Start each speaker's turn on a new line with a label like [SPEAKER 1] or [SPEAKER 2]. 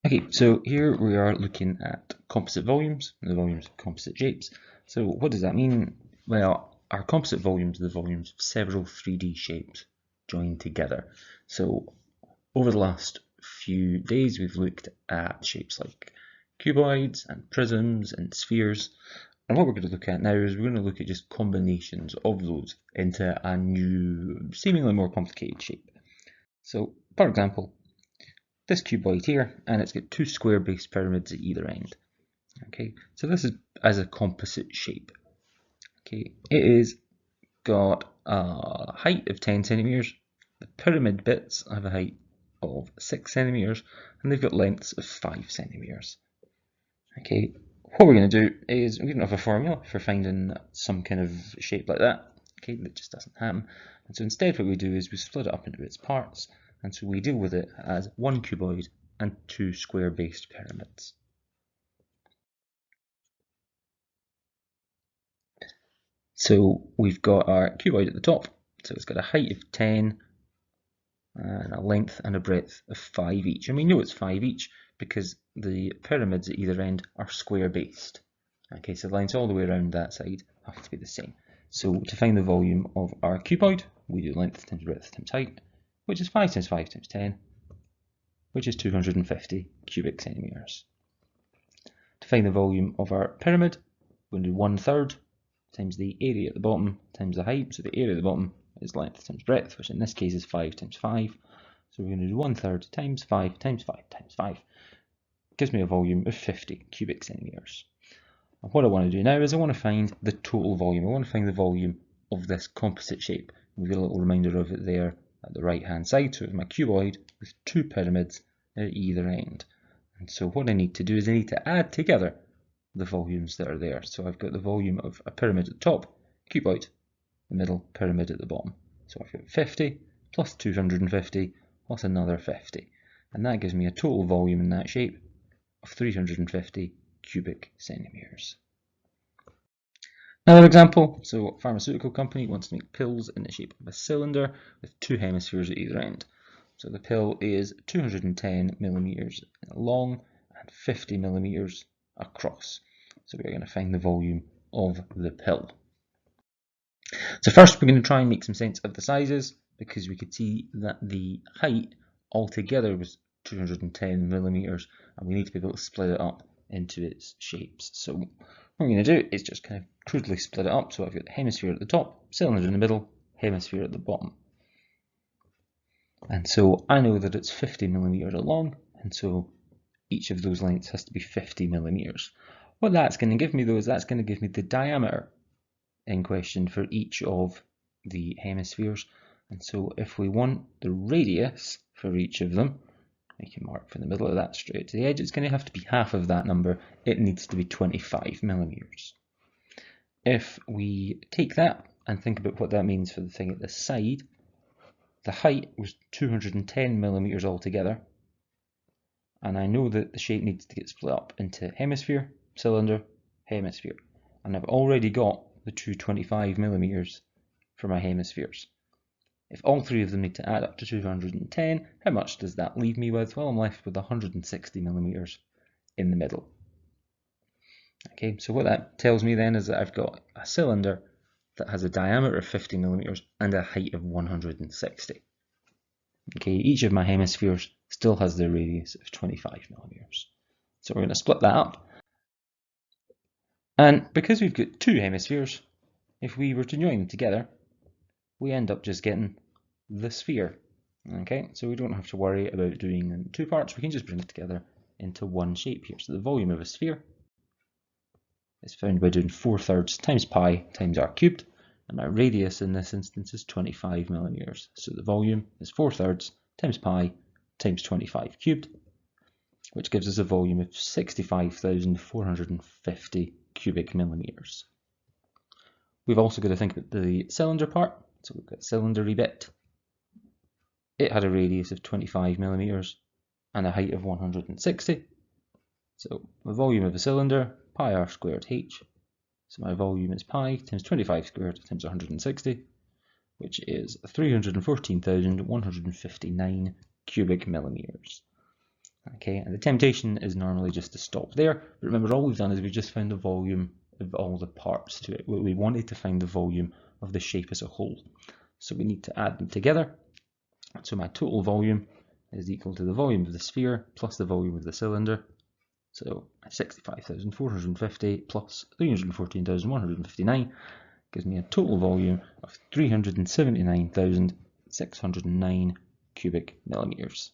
[SPEAKER 1] Okay, so here we are looking at composite volumes, the volumes of composite shapes. So what does that mean? Well, our composite volumes are the volumes of several 3D shapes joined together. So over the last few days, we've looked at shapes like cuboids and prisms and spheres. And what we're going to look at now is we're going to look at just combinations of those into a new, seemingly more complicated shape. So, for example, this cuboid here, and it's got two square-based pyramids at either end. Okay, so this is as a composite shape. Okay, it is got a height of 10 centimeters. The pyramid bits have a height of 6 centimeters, and they've got lengths of 5 centimeters. Okay, what we're going to do is we don't have a formula for finding some kind of shape like that. Okay, that just doesn't happen. And so instead, what we do is we split it up into its parts, and so we deal with it as one cuboid and two square-based pyramids. So we've got our cuboid at the top, so it's got a height of 10 and a length and a breadth of 5 each. And we know it's 5 each because the pyramids at either end are square-based. Okay, so the lines all the way around that side have to be the same. So to find the volume of our cuboid, we do length times breadth times height, which is 5 times 5 times 10, which is 250 cubic centimeters. To find the volume of our pyramid, we're going to do 1/3 times the area at the bottom times the height. So the area at the bottom is length times breadth, which in this case is 5 times 5. So we're going to do 1/3 times 5 times 5 times 5. Gives me a volume of 50 cubic centimeters. And what I want to do now is I want to find the total volume. I want to find the volume of this composite shape. We've got a little reminder of it there at the right hand side. So it's my cuboid with two pyramids at either end. And so what I need to do is I need to add together the volumes that are there. So I've got the volume of a pyramid at the top, cuboid, the middle, pyramid at the bottom. So I've got 50 plus 250 plus another 50. And that gives me a total volume in that shape of 350 cubic centimeters. Another example, so a pharmaceutical company wants to make pills in the shape of a cylinder with two hemispheres at either end. So the pill is 210 millimeters long and 50 millimeters across. So we're going to find the volume of the pill. So first we're going to try and make some sense of the sizes, because we could see that the height altogether was 210 millimeters, and we need to be able to split it up into its shapes. So what we're going to do is just kind of crudely split it up. So I've got the hemisphere at the top, cylinder in the middle, hemisphere at the bottom. And so I know that it's 50 millimeters long, and so each of those lengths has to be 50 millimeters. What that's going to give me though is that's going to give me the diameter in question for each of the hemispheres. And so if we want the radius for each of them, we can mark from the middle of that straight to the edge. It's going to have to be half of that number. It needs to be 25 millimeters. If we take that and think about what that means for the thing at the side, the height was 210 millimeters altogether, and I know that the shape needs to get split up into hemisphere, cylinder, hemisphere, and I've already got the 225 millimeters for my hemispheres. If all three of them need to add up to 210, how much does that leave me with? Well, I'm left with 160 millimeters in the middle. Okay, so what that tells me then is that I've got a cylinder that has a diameter of 50 millimeters and a height of 160. Okay, each of my hemispheres still has their radius of 25 millimeters. So we're going to split that up. And because we've got two hemispheres, if we were to join them together, we end up just getting the sphere. Okay, so we don't have to worry about doing it in two parts. We can just bring it together into one shape here. So the volume of a sphere is found by doing 4/3 times pi times r cubed, and my radius in this instance is 25 millimeters. So the volume is 4/3 times pi times 25 cubed, which gives us a volume of 65,450 cubic millimeters. We've also got to think about the cylinder part. So we've got a cylinder bit. It had a radius of 25 millimeters and a height of 160. So the volume of a cylinder, pi r squared h. So my volume is pi times 25 squared times 160, which is 314,159 cubic millimeters. Okay, and the temptation is normally just to stop there, but remember all we've done is we've just found the volume of all the parts to it. We wanted to find the volume of the shape as a whole, so we need to add them together. So my total volume is equal to the volume of the sphere plus the volume of the cylinder. So 65,450 plus 314,159 gives me a total volume of 379,609 cubic millimeters.